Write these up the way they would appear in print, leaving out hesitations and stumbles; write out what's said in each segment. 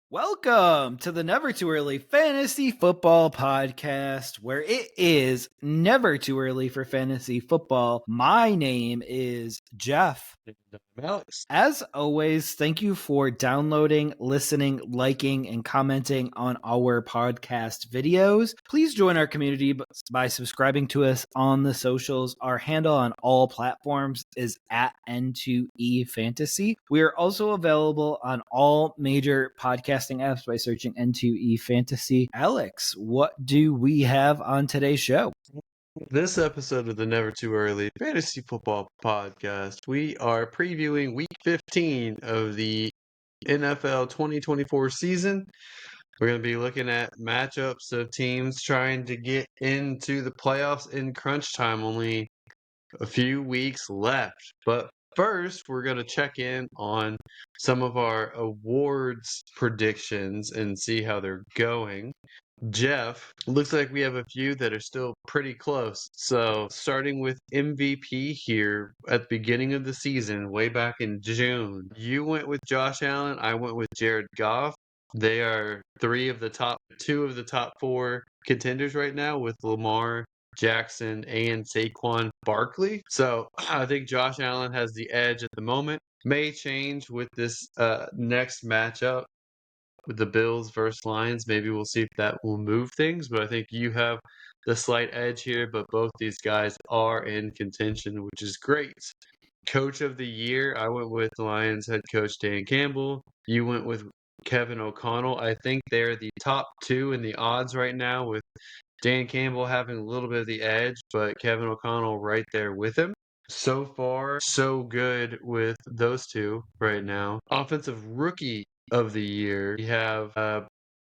Welcome to the Never Too Early Fantasy Football Podcast, where it is never too early for fantasy football. My name is Jeff. Alex. As always, thank you for downloading, listening, liking, and commenting on our podcast videos. Please join our community by subscribing to us on the socials. Our handle on all platforms is at N2E Fantasy. We are also available on all major podcasting apps by searching N2E Fantasy. Alex, what do we have on today's show? This episode of the Never Too Early Fantasy Football Podcast, we are previewing Week 15 of the NFL 2024 season. We're going to be looking at matchups of teams trying to get into the playoffs in crunch time. Only a few weeks left. But first, we're going to check in on some of our awards predictions and see how they're going. Jeff, looks like we have a few that are still pretty close. So, starting with MVP here at the beginning of the season, way back in June, you went with Josh Allen. I went with Jared Goff. They are two of the top four contenders right now with Lamar Jackson and Saquon Barkley. So, I think Josh Allen has the edge at the moment. May change with this next matchup with the Bills versus Lions. Maybe we'll see if that will move things, but I think you have the slight edge here, but both these guys are in contention, which is great. Coach of the year, I went with Lions head coach Dan Campbell. You went with Kevin O'Connell. I think they're the top two in the odds right now, with Dan Campbell having a little bit of the edge, but Kevin O'Connell right there with him. So far, so good with those two right now. Offensive rookie of the year, we have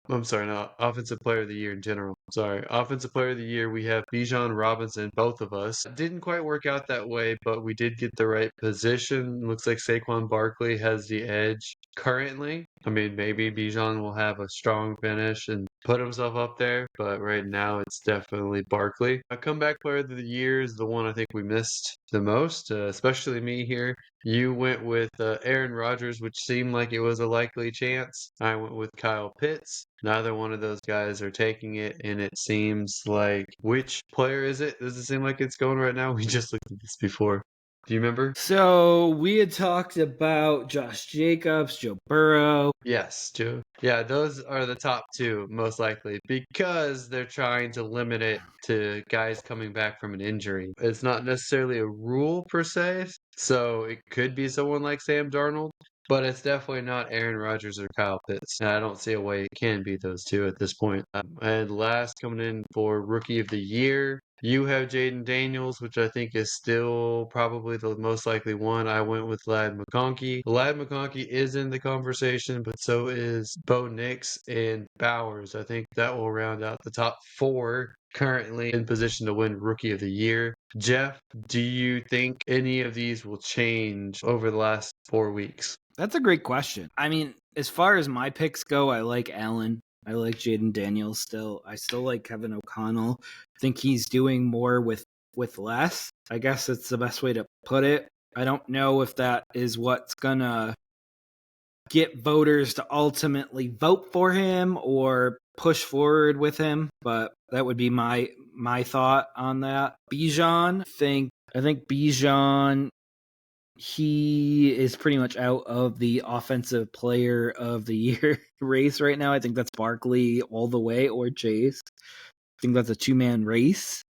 Offensive Player of the Year in general. Offensive Player of the Year, we have Bijan Robinson, both of us. Didn't quite work out that way, but we did get the right position. Looks like Saquon Barkley has the edge currently. I mean, maybe Bijan will have a strong finish and put himself up there, but right now it's definitely Barkley. A Comeback Player of the Year is the one I think we missed the most, especially me here. You went with Aaron Rodgers, which seemed like it was a likely chance. I went with Kyle Pitts. Neither one of those guys are taking it, and it seems like, which player is it? Does it seem like it's going right now? We just looked at this before. Do you remember? So we had talked about Josh Jacobs, Joe Burrow. Yes, Joe. Yeah, those are the top two, most likely, because they're trying to limit it to guys coming back from an injury. It's not necessarily a rule per se, so it could be someone like Sam Darnold, but it's definitely not Aaron Rodgers or Kyle Pitts. I don't see a way it can be those two at this point. And last, coming in for Rookie of the Year, you have Jaden Daniels, which I think is still probably the most likely one. I went with Ladd McConkey. Ladd McConkey is in the conversation, but so is Bo Nix and Bowers. I think that will round out the top four currently in position to win Rookie of the Year. Jeff, do you think any of these will change over the last 4 weeks? That's a great question. I mean, as far as my picks go, I like Allen. I like Jaden Daniels still. I still like Kevin O'Connell. I think he's doing more with less. I guess it's the best way to put it. I don't know if that is what's gonna get voters to ultimately vote for him or push forward with him, but that would be my thought on that. Bijan, I think Bijan, he is pretty much out of the Offensive Player of the Year race right now. I think that's Barkley all the way or Chase. I think that's a two-man race.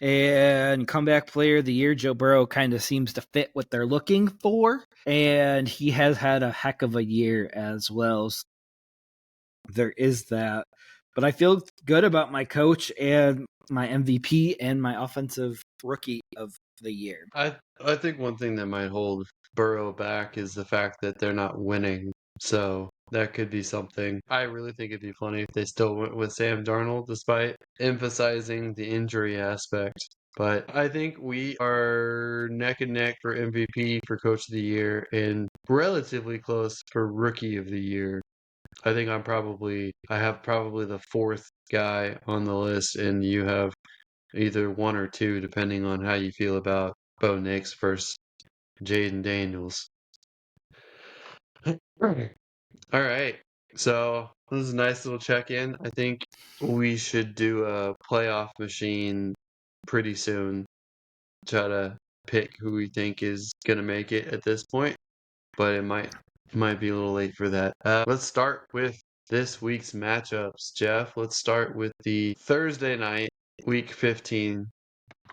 And Comeback Player of the Year, Joe Burrow kind of seems to fit what they're looking for. And he has had a heck of a year as well. So there is that. But I feel good about my coach and my MVP and my Offensive Rookie of the Year. I think one thing that might hold Burrow back is the fact that they're not winning. So that could be something. I really think it'd be funny if they still went with Sam Darnold despite emphasizing the injury aspect. But I think we are neck and neck for MVP for Coach of the Year and relatively close for Rookie of the Year. I think I have probably the fourth guy on the list, and you have either one or two, depending on how you feel about Bo Nix versus Jaden Daniels. All right. So this is a nice little check-in. I think we should do a playoff machine pretty soon. Try to pick who we think is gonna make it at this point, but it might be a little late for that. Let's start with this week's matchups, Jeff. Let's start with the Thursday night, Week 15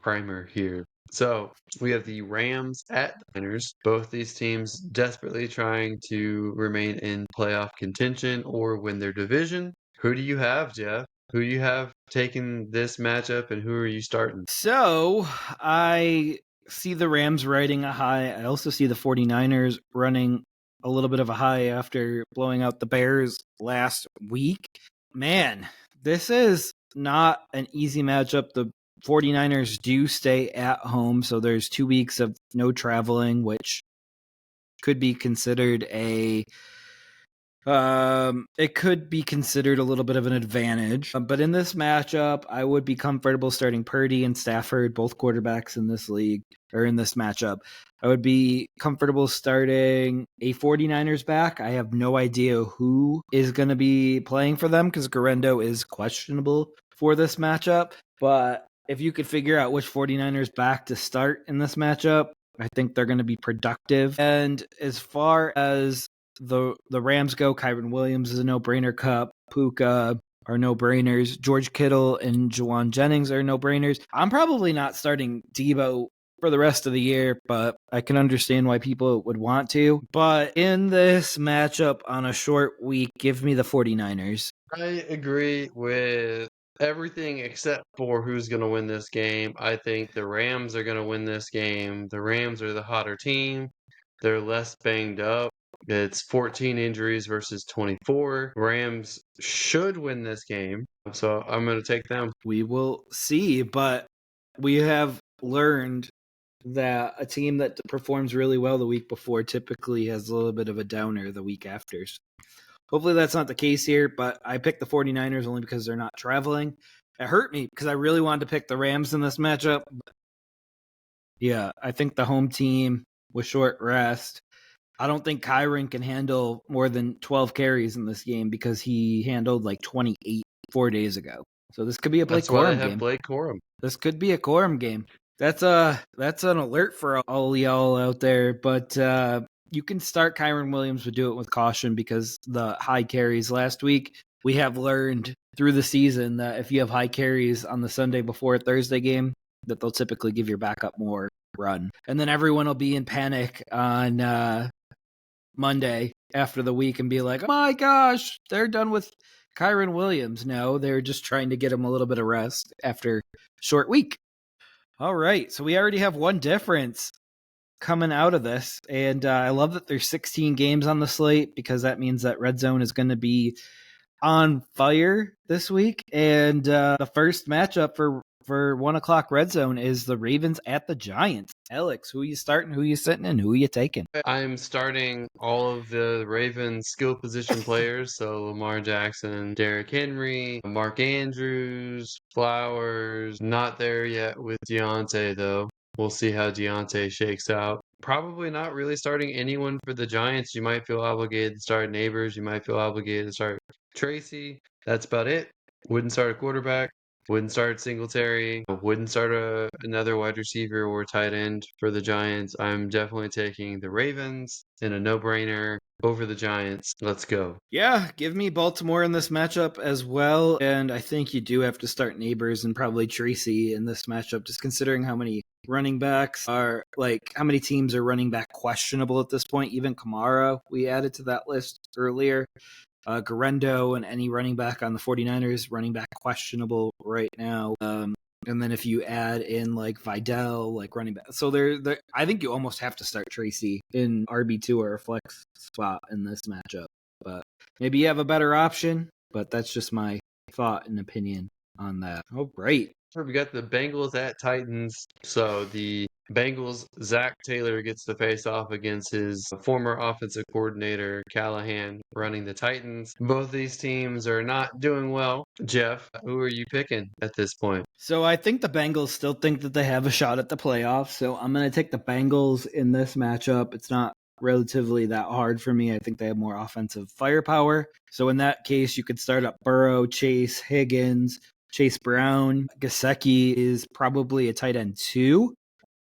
primer here. So we have the Rams at the Niners. Both these teams desperately trying to remain in playoff contention or win their division. Who do you have, Jeff? Who do you have taking this matchup, and who are you starting? So I see the Rams riding a high. I also see the 49ers running a little bit of a high after blowing out the Bears last week. Man, this is not an easy matchup. The 49ers do stay at home, so there's 2 weeks of no traveling, which could be considered it could be considered a little bit of an advantage. But in this matchup, I would be comfortable starting Purdy and Stafford, both quarterbacks in this league, or in this matchup. I would be comfortable starting a 49ers back. I have no idea who is going to be playing for them because Guerrero is questionable for this matchup. But if you could figure out which 49ers back to start in this matchup, I think they're going to be productive. And as far as the Rams go, Kyren Williams is a no-brainer. Cup, Puka are no-brainers. George Kittle and Juwan Jennings are no-brainers. I'm probably not starting Debo for the rest of the year, but I can understand why people would want to. But in this matchup on a short week, give me the 49ers. I agree with everything except for who's going to win this game. I think the Rams are going to win this game. The Rams are the hotter team. They're less banged up. It's 14 injuries versus 24. Rams should win this game, so I'm going to take them. We will see, but we have learned that a team that performs really well the week before typically has a little bit of a downer the week after. So hopefully that's not the case here, but I picked the 49ers only because they're not traveling. It hurt me because I really wanted to pick the Rams in this matchup. Yeah, I think the home team with short rest. I don't think Kyren can handle more than 12 carries in this game because he handled like 28 4 days ago. So this could be a Blake That's why I Corum have game. Blake Corum. This could be a Corum game. That's an alert for all y'all out there. But you can start Kyren Williams, but do it with caution because the high carries last week. We have learned through the season that if you have high carries on the Sunday before a Thursday game, that they'll typically give your backup more run. And then everyone will be in panic on Monday after the week and be like, oh my gosh, they're done with Kyren Williams. No, they're just trying to get him a little bit of rest after a short week. All right, so we already have one difference coming out of this, and I love that there's 16 games on the slate because that means that Red Zone is going to be on fire this week, and the first matchup for 1 o'clock Red Zone is the Ravens at the Giants. Alex, who you starting, who you sitting, and who you taking? I'm starting all of the Ravens skill position players, so Lamar Jackson, Derrick Henry, Mark Andrews, Flowers. Not there yet with Deontay, though. We'll see how Deontay shakes out. Probably not really starting anyone for the Giants. You might feel obligated to start Neighbors. You might feel obligated to start Tracy. That's about it. Wouldn't start a quarterback. Wouldn't start Singletary. Wouldn't start another wide receiver or tight end for the Giants. I'm definitely taking the Ravens in a no-brainer over the Giants. Let's go. Yeah, give me Baltimore in this matchup as well. And I think you do have to start Neighbors and probably Tracy in this matchup, just considering how many running backs are, like, how many teams are running back questionable at this point. Even Kamara, we added to that list earlier. Guerrero and any running back on the 49ers, running back questionable right now. And then if you add in like Vidal, like running back. So I think you almost have to start Tracy in RB2 or a flex spot in this matchup. But maybe you have a better option, but that's just my thought and opinion on that. Oh, great. We got the Bengals at Titans. So the Bengals, Zach Taylor gets the face off against his former offensive coordinator, Callahan, running the Titans. Both these teams are not doing well. Jeff, who are you picking at this point? So I think the Bengals still think that they have a shot at the playoffs. So I'm going to take the Bengals in this matchup. It's not relatively that hard for me. I think they have more offensive firepower. So in that case, you could start up Burrow, Chase, Higgins, Chase Brown. Gesicki is probably a tight end too.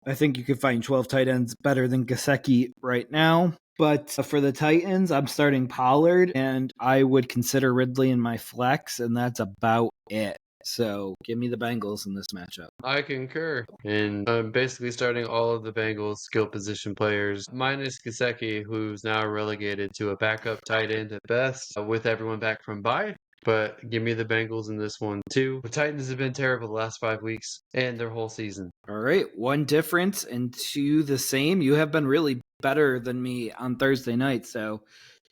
I think you could find 12 tight ends better than Gesicki right now. But for the Titans, I'm starting Pollard, and I would consider Ridley in my flex, and that's about it. So give me the Bengals in this matchup. I concur. And I'm basically starting all of the Bengals skill position players, minus Gesicki, who's now relegated to a backup tight end at best, with everyone back from bye. But give me the Bengals in this one too. The Titans have been terrible the last 5 weeks and their whole season. All right, one difference and two the same. You have been really better than me on Thursday night, so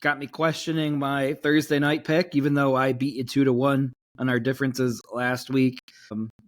got me questioning my Thursday night pick, even though I beat you 2-1 on our differences last week.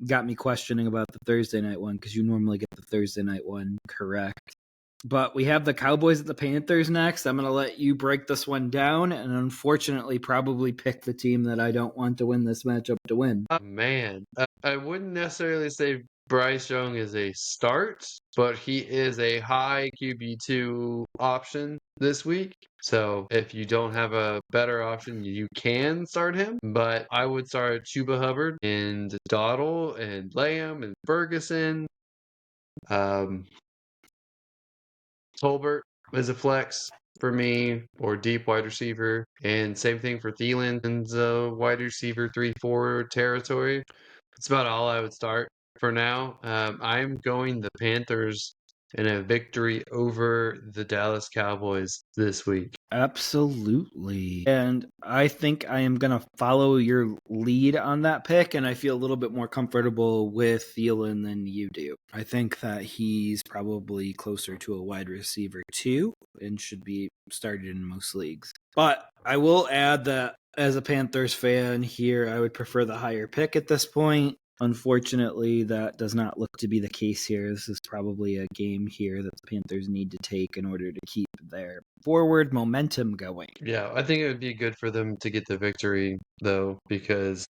Got me questioning about the Thursday night one because you normally get the Thursday night one correct. But we have the Cowboys at the Panthers next. I'm going to let you break this one down and unfortunately probably pick the team that I don't want to win this matchup to win. Man, I wouldn't necessarily say Bryce Young is a start, but he is a high QB2 option this week. So if you don't have a better option, you can start him. But I would start Chuba Hubbard and Dottle and Lamb and Ferguson. Tolbert is a flex for me, or deep wide receiver. And same thing for Thielen and the wide receiver 3-4 territory. That's about all I would start for now. I'm going the Panthers in a victory over the Dallas Cowboys this week. Absolutely. And I think I am going to follow your lead on that pick, and I feel a little bit more comfortable with Thielen than you do. I think that he's probably closer to a wide receiver too and should be started in most leagues. But I will add that as a Panthers fan here, I would prefer the higher pick at this point. Unfortunately, that does not look to be the case here. This is probably a game here that the Panthers need to take in order to keep their forward momentum going. Yeah, I think it would be good for them to get the victory, though, because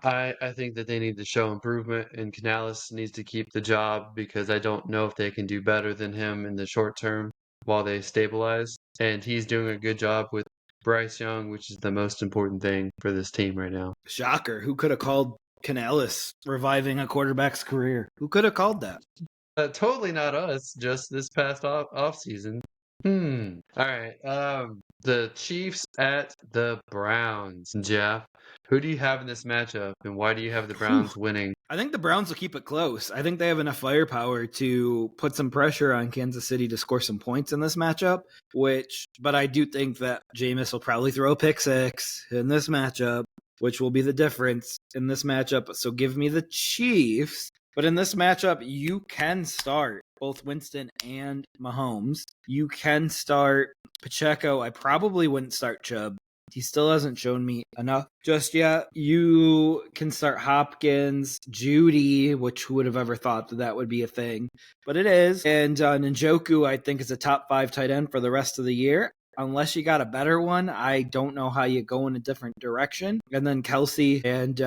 I think that they need to show improvement, and Canales needs to keep the job because I don't know if they can do better than him in the short term while they stabilize. And he's doing a good job with Bryce Young, which is the most important thing for this team right now. Shocker. Who could have called Canales reviving a quarterback's career? Who could have called that? Totally not us, just this past off season. All right. The Chiefs at the Browns. Jeff, who do you have in this matchup, and why do you have the Browns winning? I think the Browns will keep it close. I think they have enough firepower to put some pressure on Kansas City to score some points in this matchup, but I do think that Jameis will probably throw a pick six in this matchup, which will be the difference in this matchup. So give me the Chiefs. But in this matchup, you can start both Winston and Mahomes. You can start Pacheco. I probably wouldn't start Chubb. He still hasn't shown me enough just yet. You can start Hopkins, Judy, which who would have ever thought that would be a thing? But it is. And Njoku, I think, is a top 5 tight end for the rest of the year. Unless you got a better one, I don't know how you go in a different direction. And then Kelsey. And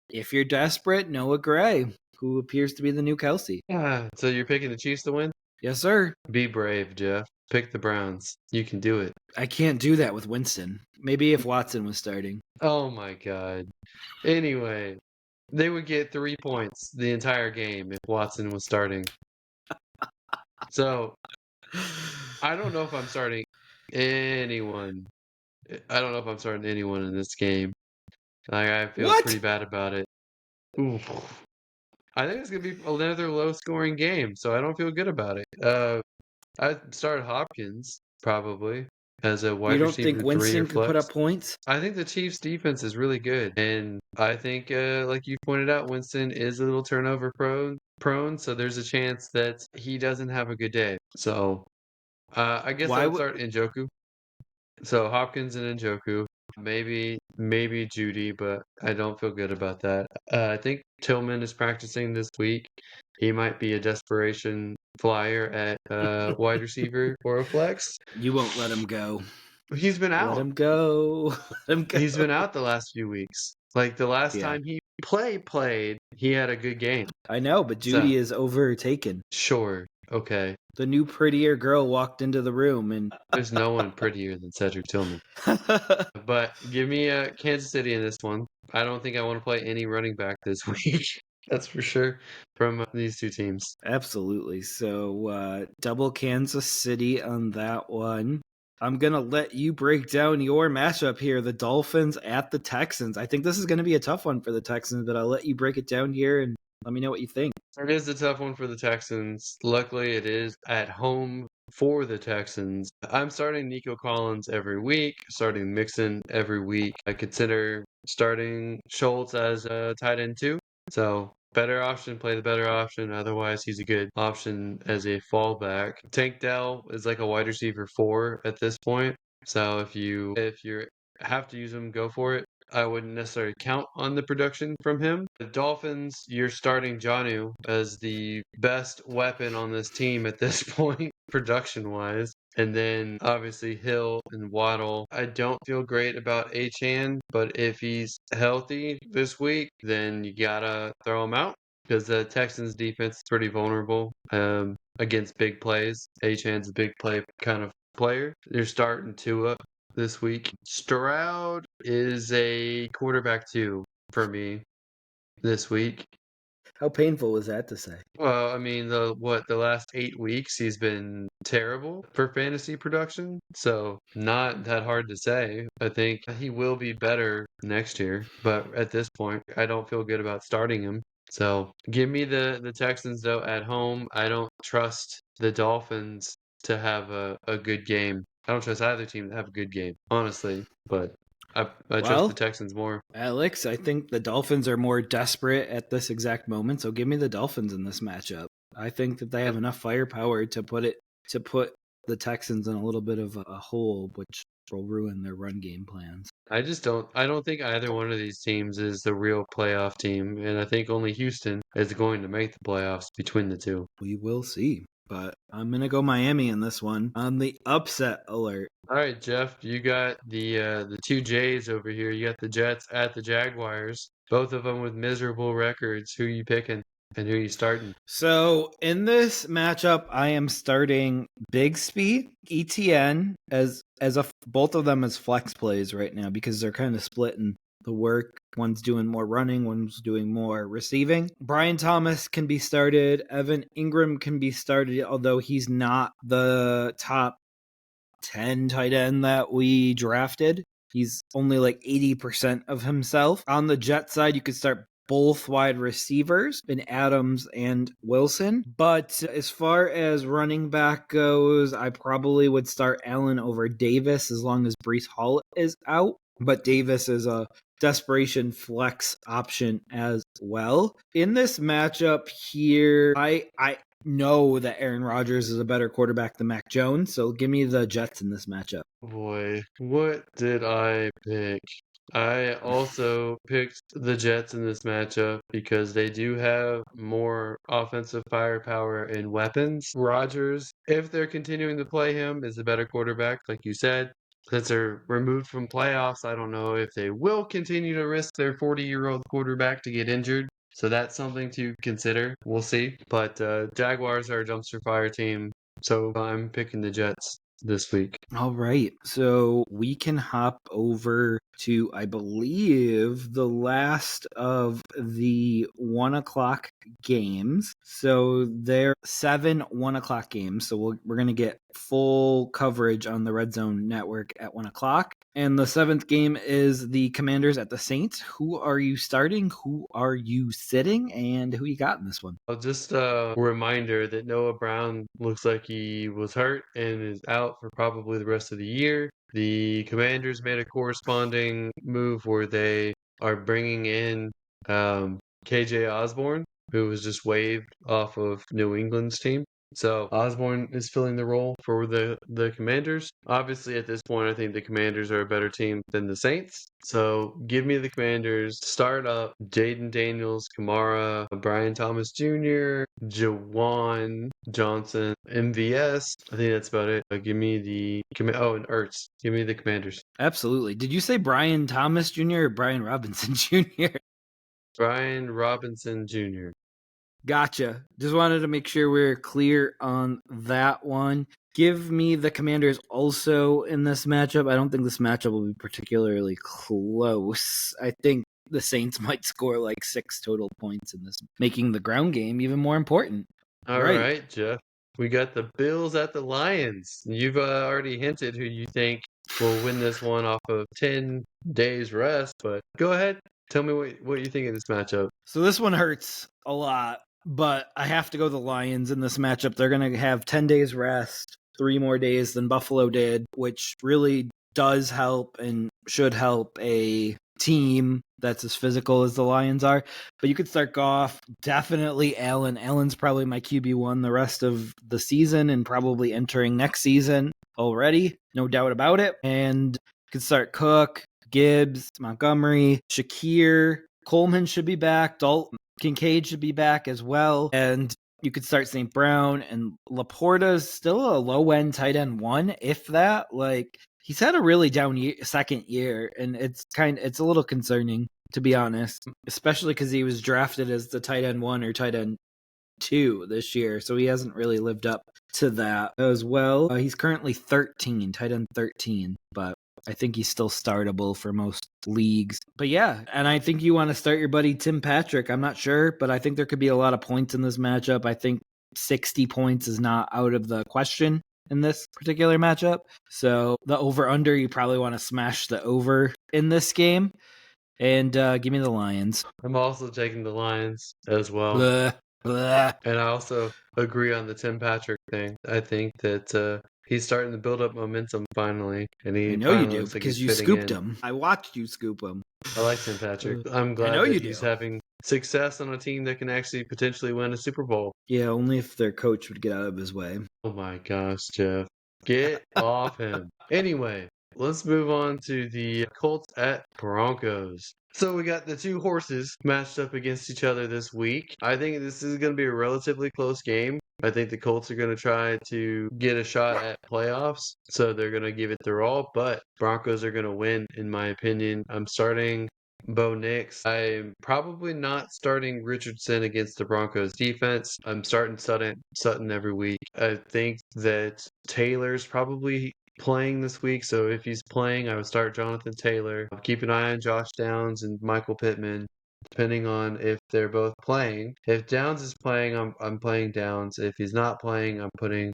if you're desperate, Noah Gray, who appears to be the new Kelsey. So you're picking the Chiefs to win? Yes, sir. Be brave, Jeff. Pick the Browns. You can do it. I can't do that with Winston. Maybe if Watson was starting. Oh my God. Anyway, they would get 3 points the entire game if Watson was starting. So I don't know if I'm starting anyone. I don't know if I'm starting anyone in this game. Like, I feel pretty bad about it. Oof. I think it's gonna be another low-scoring game, so I don't feel good about it. I'd start Hopkins probably as a wide You don't receiver think 3 or Winston could put flex. up points? I think the Chiefs' defense is really good, and I think, like you pointed out, Winston is a little turnover prone, so there's a chance that he doesn't have a good day. So I guess I would start Njoku. So Hopkins and Njoku, maybe Judy, but I don't feel good about that. I think Tillman is practicing this week, he might be a desperation flyer at wide receiver or a flex. You won't let him go. He's been Let out. him go. Let him go. He's been out the last few weeks. Like the last Yeah. time he played, he had a good game. I know, but So- Judy is overtaken. Sure. Okay. The new prettier girl walked into the room and There's no one prettier than Cedric Tillman. But give me Kansas City in this one. I don't think I want to play any running back this week. That's for sure from these two teams. Absolutely. So double Kansas City on that one. I'm going to let you break down your matchup here, the Dolphins at the Texans. I think this is going to be a tough one for the Texans, but I'll let you break it down here and let me know what you think. It is a tough one for the Texans. Luckily, it is at home for the Texans. I'm starting Nico Collins every week, starting Mixon every week. I consider starting Schultz as a tight end too. So better option, play the better option. Otherwise, he's a good option as a fallback. Tank Dell is like a wide receiver 4 at this point. So if you have to use him, go for it. I wouldn't necessarily count on the production from him. The Dolphins, you're starting Jonnu as the best weapon on this team at this point, production-wise. And then obviously Hill and Waddle. I don't feel great about Achane, but if he's healthy this week, then you gotta throw him out because the Texans defense is pretty vulnerable against big plays. Achane's a big play kind of player. You're starting Tua this week. Stroud is a quarterback 2 for me this week. How painful was that to say? Well, I mean, the last 8 weeks he's been terrible for fantasy production, so not that hard to say. I think he will be better next year, but at this point, I don't feel good about starting him. So give me the Texans though at home. I don't trust the Dolphins to have a good game. I don't trust either team to have a good game, honestly, but I trust the Texans more. Alex, I think the Dolphins are more desperate at this exact moment, so give me the Dolphins in this matchup. I think that they have enough firepower to put the Texans in a little bit of a hole, which will ruin their run game plans. I don't think either one of these teams is the real playoff team, and I think only Houston is going to make the playoffs between the two. We will see. But I'm going to go Miami in this one on the upset alert. All right, Jeff, you got the two Jays over here. You got the Jets at the Jaguars, both of them with miserable records. Who you picking and who you starting? So in this matchup, I am starting Bigsby, ETN as both of them as flex plays right now because they're kind of splitting the work. One's doing more running, one's doing more receiving. Brian Thomas can be started. Evan Ingram can be started, although he's not the top 10 tight end that we drafted. He's only like 80% of himself. On the Jet side, you could start both wide receivers in Adams and Wilson. But as far as running back goes, I probably would start Allen over Davis as long as Breece Hall is out. But Davis is a desperation flex option as well. In this matchup here, I know that Aaron Rodgers is a better quarterback than Mac Jones, so give me the Jets in this matchup. Boy, what did I pick? I also picked the Jets in this matchup because they do have more offensive firepower and weapons. Rodgers, if they're continuing to play him, is a better quarterback, like you said. Since they're removed from playoffs, I don't know if they will continue to risk their 40-year-old quarterback to get injured. So that's something to consider. We'll see. But Jaguars are a dumpster fire team, so I'm picking the Jets this week. All right. So we can hop over to, I believe, the last of the 1 o'clock games. So they're 7 1 o'clock games. So we're going to get full coverage on the Red Zone Network at 1 o'clock. And the 7th game is the Commanders at the Saints. Who are you starting? Who are you sitting? And who you got in this one? Just a reminder that Noah Brown looks like he was hurt and is out for probably the rest of the year. The Commanders made a corresponding move where they are bringing in KJ Osborne, who was just waived off of New England's team. So Osborne is filling the role for the Commanders. Obviously, at this point, I think the Commanders are a better team than the Saints. So give me the Commanders. Start up Jaden Daniels, Kamara, Brian Thomas Jr., Jawan Johnson, MVS. I think that's about it. Give me the and Ertz. Give me the Commanders. Absolutely. Did you say Brian Thomas Jr. or Brian Robinson Jr.? Brian Robinson Jr. Gotcha. Just wanted to make sure we're clear on that one. Give me the Commanders also in this matchup. I don't think this matchup will be particularly close. I think the Saints might score like 6 total points in this, making the ground game even more important. All right, Jeff. We got the Bills at the Lions. You've already hinted who you think will win this one off of 10 days rest, but go ahead. Tell me what you think of this matchup. So this one hurts a lot, but I have to go the Lions in this matchup. They're going to have 10 days rest, 3 more days than Buffalo did, which really does help and should help a team that's as physical as the Lions are. But you could start Goff, definitely Allen. Allen's probably my QB1 the rest of the season and probably entering next season already, no doubt about it. And you could start Cook, Gibbs, Montgomery, Shakir, Coleman should be back. Dalton Kincaid should be back as well. And you could start St. Brown, and Laporta's still a low-end tight end 1, if that. Like, he's had a really down second year, and it's a little concerning, to be honest, especially because he was drafted as the tight end 1 or tight end 2 this year, so he hasn't really lived up to that as well. He's currently tight end 13, but I think he's still startable for most leagues. But yeah, and I think you want to start your buddy Tim Patrick. I'm not sure, but I think there could be a lot of points in this matchup. I think 60 points is not out of the question in this particular matchup. So the over-under, you probably want to smash the over in this game. And give me the Lions. I'm also taking the Lions as well. Blah. And I also agree on the Tim Patrick thing. I think that he's starting to build up momentum finally. And I know you do, because you scooped him. I watched you scoop him. I like Tim Patrick. I'm glad that he's having success on a team that can actually potentially win a Super Bowl. Yeah, only if their coach would get out of his way. Oh my gosh, Jeff. Get off him. Anyway, let's move on to the Colts at Broncos. So we got the two horses matched up against each other this week. I think this is going to be a relatively close game. I think the Colts are going to try to get a shot at playoffs, so they're going to give it their all, but Broncos are going to win, in my opinion. I'm starting Bo Nix. I'm probably not starting Richardson against the Broncos defense. I'm starting Sutton every week. I think that Taylor's probably playing this week, so if he's playing, I would start Jonathan Taylor. I'll keep an eye on Josh Downs and Michael Pittman, depending on if they're both playing. If Downs is playing, I'm playing Downs. If he's not playing, I'm putting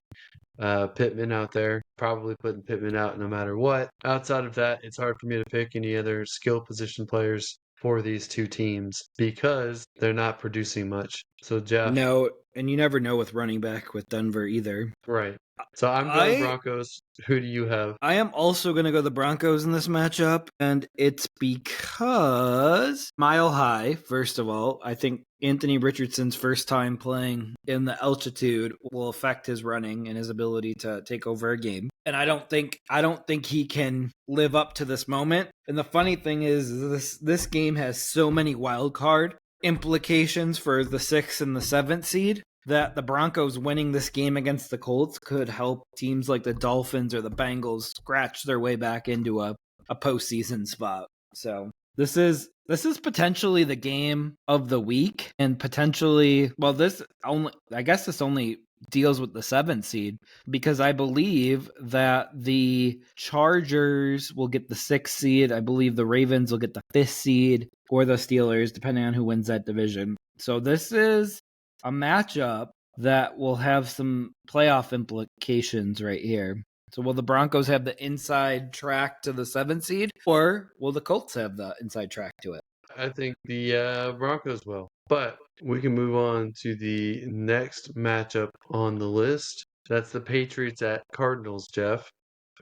Pittman out there. Probably putting Pittman out no matter what. Outside of that, it's hard for me to pick any other skill position players for these two teams because they're not producing much. So Jeff, no, and you never know with running back with Denver either. Right. So I'm going Broncos. Who do you have? I am also going to go the Broncos in this matchup, and it's because Mile High, first of all. I think Anthony Richardson's first time playing in the altitude will affect his running and his ability to take over a game. And I don't think he can live up to this moment. And the funny thing is this game has so many wild card implications for the 6th and the 7th seed that the Broncos winning this game against the Colts could help teams like the Dolphins or the Bengals scratch their way back into a postseason spot. So this is potentially the game of the week, and potentially, well, this only deals with the 7th seed, because I believe that the Chargers will get the 6th seed. I believe the Ravens will get the 5th seed, or the Steelers, depending on who wins that division. So this is a matchup that will have some playoff implications right here. So will the Broncos have the inside track to the 7th seed, or will the Colts have the inside track to it? I think the Broncos will. But we can move on to the next matchup on the list. That's the Patriots at Cardinals, Jeff.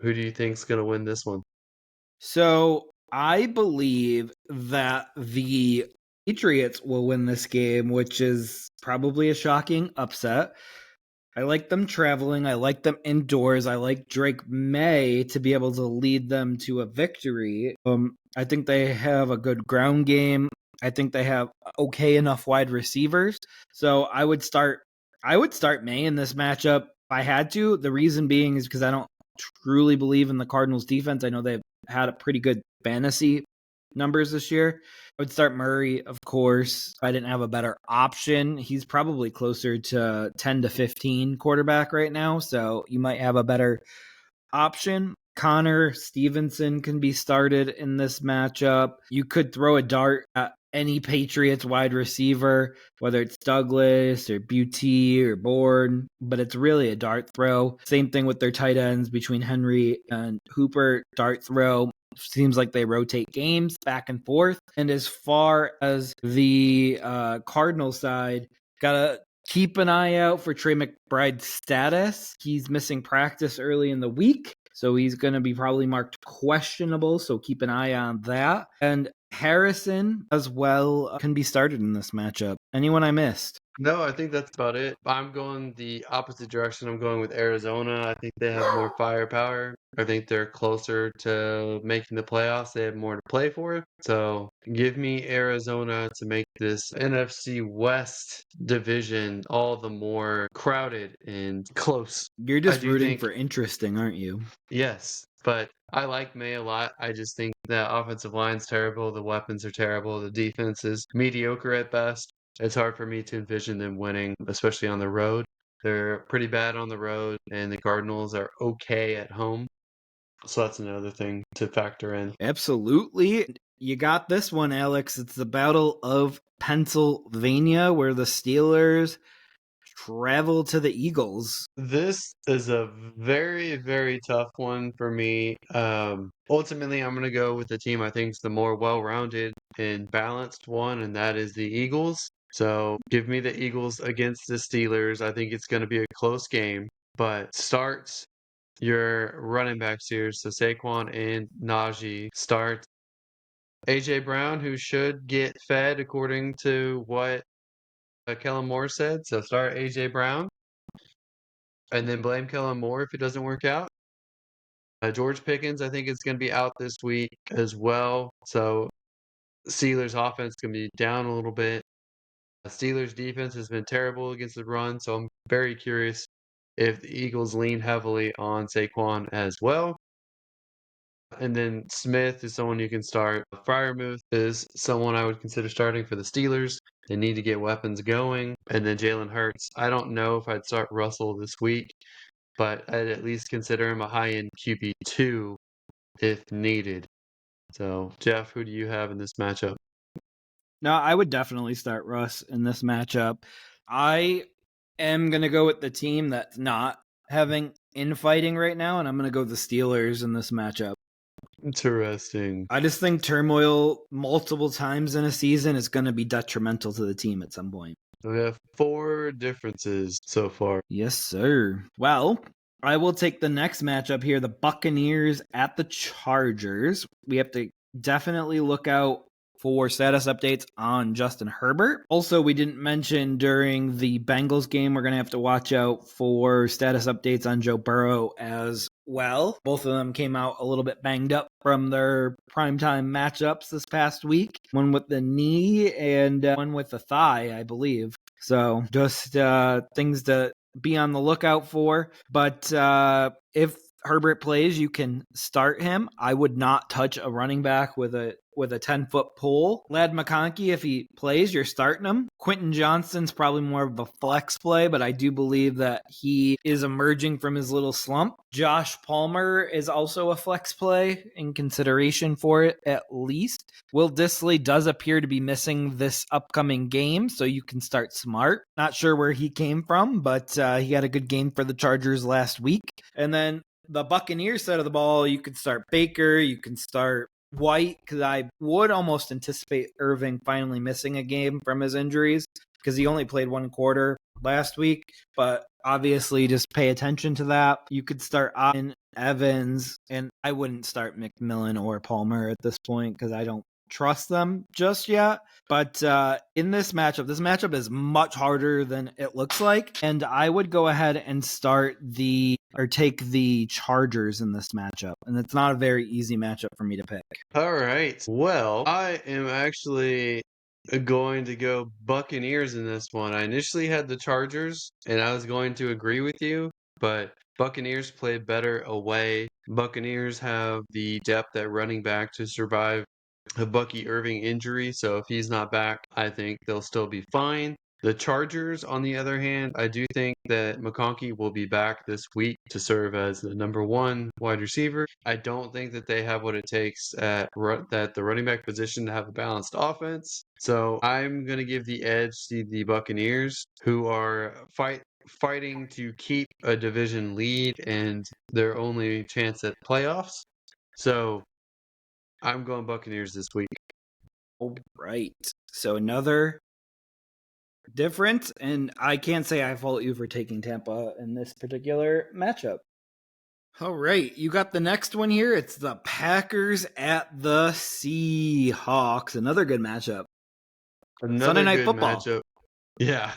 Who do you think's going to win this one? So I believe that the Patriots will win this game, which is probably a shocking upset. I like them traveling. I like them indoors. I like Drake May to be able to lead them to a victory. I think they have a good ground game. I think they have okay enough wide receivers. So I would start May in this matchup if I had to. The reason being is because I don't truly believe in the Cardinals defense. I know they've had a pretty good fantasy numbers this year. I would start Murray, of course. If I didn't have a better option, he's probably closer to 10 to 15 quarterback right now. So you might have a better option. Connor Stevenson can be started in this matchup. You could throw a dart at any Patriots wide receiver, whether it's Douglas or Beauty or Bourne, but it's really a dart throw. Same thing with their tight ends between Henry and Hooper, dart throw. Seems like they rotate games back and forth. And as far as the Cardinal side, gotta keep an eye out for Trey McBride's status. He's missing practice early in the week, so he's going to be probably marked questionable, so keep an eye on that. And Harrison as well can be started in this matchup. Anyone I missed? No, I think that's about it. I'm going the opposite direction. I'm going with Arizona. I think they have more firepower. I think they're closer to making the playoffs. They have more to play for. So give me Arizona to make this NFC West division all the more crowded and close. You're I just do rooting think, for interesting, aren't you? yes, but I like May a lot. I just think the offensive line's terrible. The weapons are terrible. The defense is mediocre at best. It's hard for me to envision them winning, especially on the road. They're pretty bad on the road, and the Cardinals are okay at home. So that's another thing to factor in. Absolutely. You got this one, Alex. It's the Battle of Pennsylvania, where the Steelers travel to the Eagles. This is a very, very tough one for me. Ultimately, I'm going to go with the team I think is the more well-rounded and balanced one, and that is the Eagles. So give me the Eagles against the Steelers. I think it's going to be a close game, but starts your running backs here. So Saquon and Najee start. AJ Brown, who should get fed according to what Kellen Moore said. So start AJ Brown and then blame Kellen Moore if it doesn't work out. George Pickens, I think, is going to be out this week as well. So Steelers offense can be down a little bit. Steelers defense has been terrible against the run, so I'm very curious if the Eagles lean heavily on Saquon as well. And then Smith is someone you can start. Freiermuth is someone I would consider starting for the Steelers. They need to get weapons going. And then Jalen Hurts. I don't know if I'd start Russell this week, but I'd at least consider him a high-end QB2 if needed. So, Jeff, who do you have in this matchup? No, I would definitely start Russ in this matchup. I am going to go with the team that's not having infighting right now, and I'm going to go with the Steelers in this matchup. Interesting. I just think turmoil multiple times in a season is going to be detrimental to the team at some point. We have 4 differences so far. Yes, sir. Well, I will take the next matchup here, the Buccaneers at the Chargers. We have to definitely look out for status updates on Justin Herbert. Also, we didn't mention during the Bengals game, we're going to have to watch out for status updates on Joe Burrow as well. Both of them came out a little bit banged up from their primetime matchups this past week. One with the knee and one with the thigh, I believe. So just things to be on the lookout for. But if Herbert plays, you can start him. I would not touch a running back with a 10-foot pole. Ladd McConkey, if he plays, you're starting him. Quentin Johnston's probably more of a flex play, but I do believe that he is emerging from his little slump. Josh Palmer is also a flex play in consideration for it, at least. Will Dissly does appear to be missing this upcoming game, so you can start Smart. Not sure where he came from, but he had a good game for the Chargers last week. And then the Buccaneers side of the ball, you could start Baker, you can start White, because I would almost anticipate Irving finally missing a game from his injuries because he only played 1 quarter last week. But obviously, just pay attention to that. You could start Evans, and I wouldn't start McMillan or Palmer at this point because I don't trust them just yet. But in this matchup is much harder than it looks like. And I would go ahead and take the Chargers in this matchup. And it's not a very easy matchup for me to pick. All right. Well, I am actually going to go Buccaneers in this one. I initially had the Chargers, and I was going to agree with you, but Buccaneers play better away. Buccaneers have the depth at running back to survive a Bucky Irving injury, so if he's not back, I think they'll still be fine. The Chargers, on the other hand, I do think that McConkey will be back this week to serve as the number one wide receiver. I don't think that they have what it takes at the running back position to have a balanced offense. So I'm going to give the edge to the Buccaneers, who are fighting to keep a division lead and their only chance at playoffs. So I'm going Buccaneers this week. All right. So another difference, and I can't say I fault you for taking Tampa in this particular matchup. All right, you got the next one here. It's the Packers at the Seahawks. Another good matchup. Sunday Night Football. Matchup. Yeah,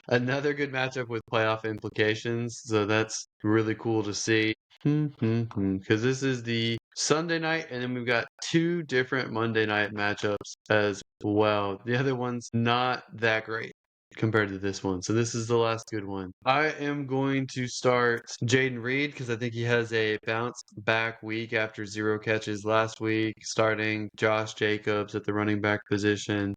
another good matchup with playoff implications. So that's really cool to see. Because this is the Sunday night, and then we've got two different Monday night matchups as well. The other one's not that great compared to this one. So this is the last good one. I am going to start Jayden Reed because I think he has a bounce back week after 0 catches last week, starting Josh Jacobs at the running back position,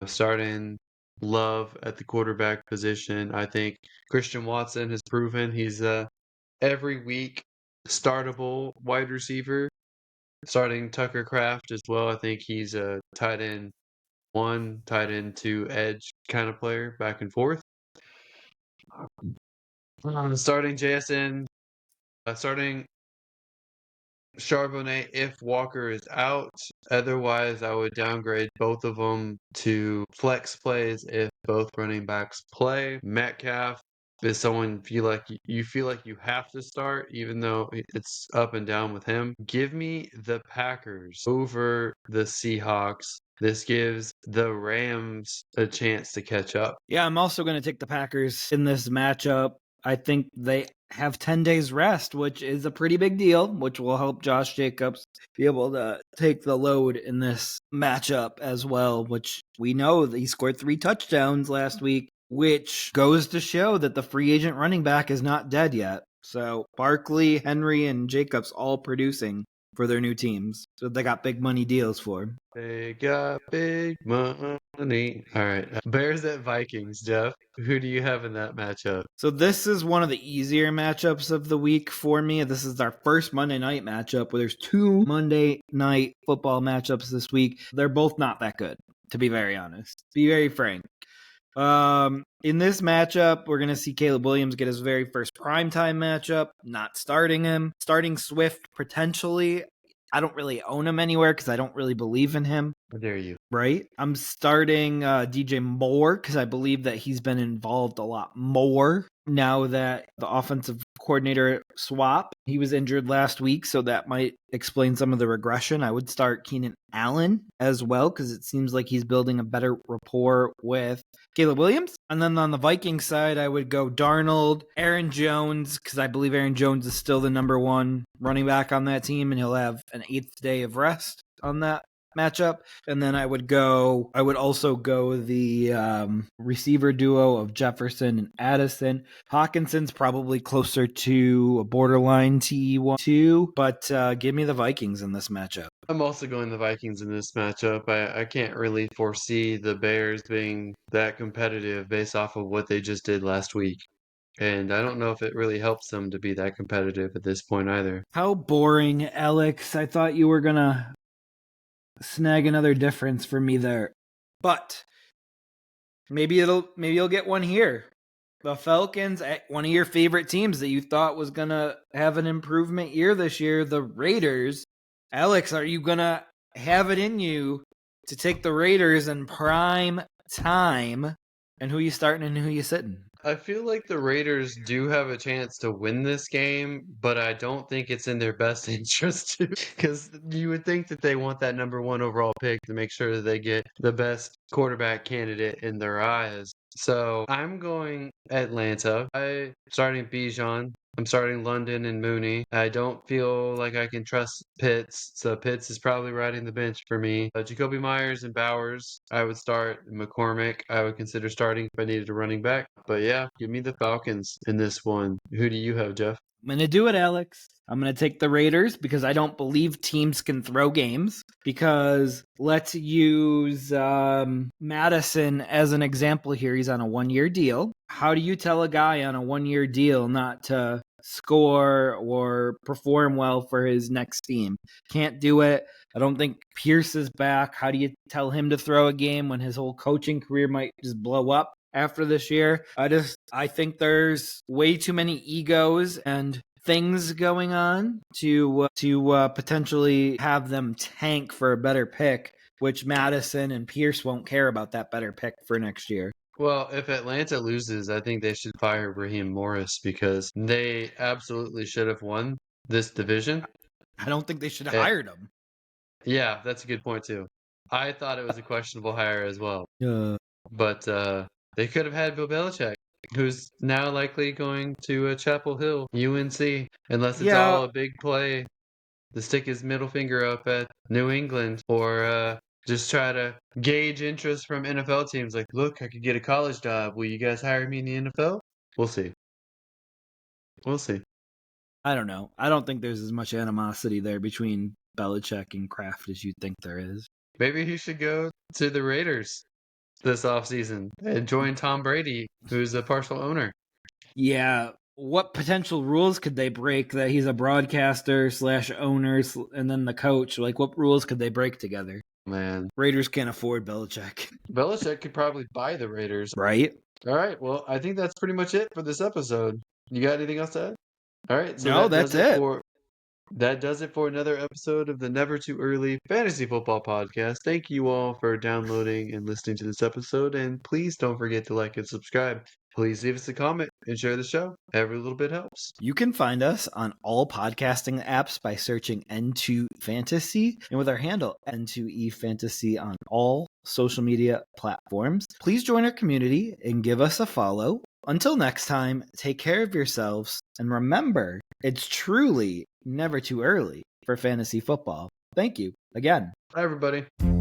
starting Love at the quarterback position. I think Christian Watson has proven he's every week startable wide receiver. Starting Tucker Kraft as well. I think he's a tight end 1, tight end 2 edge kind of player, back and forth. Starting JSN, starting Charbonnet if Walker is out. Otherwise, I would downgrade both of them to flex plays if both running backs play. Metcalf is someone you feel like you have to start, even though it's up and down with him. Give me the Packers over the Seahawks. This gives the Rams a chance to catch up. Yeah, I'm also going to take the Packers in this matchup. I think they have 10 days rest, which is a pretty big deal, which will help Josh Jacobs be able to take the load in this matchup as well, which we know that he scored 3 touchdowns last week, which goes to show that the free agent running back is not dead yet. So Barkley, Henry, and Jacobs all producing for their new teams. So they got big money deals for. They got big money. All right. Bears at Vikings, Jeff. Who do you have in that matchup? So this is one of the easier matchups of the week for me. This is our first Monday night matchup where there's 2 Monday night football matchups this week. They're both not that good, to be very honest. Be very frank. In this matchup, we're going to see Caleb Williams get his very first primetime matchup, not starting him. Starting Swift potentially. I don't really own him anywhere because I don't really believe in him. How dare you? Right? I'm starting DJ Moore because I believe that he's been involved a lot more now that the offensive coordinator swap. He was injured last week, so that might explain some of the regression. I would start Keenan Allen as well because it seems like he's building a better rapport with Caleb Williams. And then on the Vikings side, I would go Darnold, Aaron Jones, because I believe Aaron Jones is still the number 1 running back on that team, and he'll have an 8th day of rest on that matchup. And then I would also go the receiver duo of Jefferson and Addison. Hawkinson's probably closer to a borderline TE1-2, but give me the Vikings in this matchup. I'm also going the Vikings in this matchup. I can't really foresee the Bears being that competitive based off of what they just did last week. And I don't know if it really helps them to be that competitive at this point either. How boring, Alex. I thought you were going to snag another difference for me there. But maybe you'll get one here. The Falcons, one of your favorite teams that you thought was going to have an improvement year this year, the Raiders. Alex, are you going to have it in you to take the Raiders in prime time? And who you starting and who you sitting? I feel like the Raiders do have a chance to win this game, but I don't think it's in their best interest to, because you would think that they want that number 1 overall pick to make sure that they get the best quarterback candidate in their eyes. So I'm going Atlanta. I'm starting Bijan. I'm starting London and Mooney. I don't feel like I can trust Pitts, so Pitts is probably riding the bench for me. Jacoby Myers and Bowers, I would start. McCormick, I would consider starting if I needed a running back. But yeah, give me the Falcons in this one. Who do you have, Jeff? I'm going to do it, Alex. I'm going to take the Raiders because I don't believe teams can throw games. Because let's use Madison as an example here. He's on a 1-year deal. How do you tell a guy on a 1-year deal not to score or perform well for his next team? Can't do it. I don't think Pierce is back. How do you tell him to throw a game when his whole coaching career might just blow up after this year? I think there's way too many egos and things going on to potentially have them tank for a better pick, which Madison and Pierce won't care about that better pick for next year. Well, if Atlanta loses, I think they should fire Raheem Morris because they absolutely should have won this division. I don't think they should have hired him. Yeah, that's a good point too. I thought it was a questionable hire as well. But they could have had Bill Belichick, who's now likely going to Chapel Hill, UNC, unless it's all a big play to stick his middle finger up at New England or just try to gauge interest from NFL teams. Like, look, I could get a college job. Will you guys hire me in the NFL? We'll see. We'll see. I don't know. I don't think there's as much animosity there between Belichick and Kraft as you'd think there is. Maybe he should go to the Raiders this offseason and join Tom Brady, who's a partial owner. Yeah. What potential rules could they break that he's a broadcaster / owner and then the coach? Like, what rules could they break together? Man. Raiders can't afford Belichick. Belichick could probably buy the Raiders. Right? All right. Well, I think that's pretty much it for this episode. You got anything else to add? All right. So no, that's it. That does it for another episode of the Never Too Early Fantasy Football Podcast. Thank you all for downloading and listening to this episode. And please don't forget to like and subscribe. Please leave us a comment and share the show. Every little bit helps. You can find us on all podcasting apps by searching N2 Fantasy and with our handle N2E Fantasy on all social media platforms. Please join our community and give us a follow. Until next time, take care of yourselves and remember, it's truly never too early for fantasy football. Thank you again. Bye, everybody.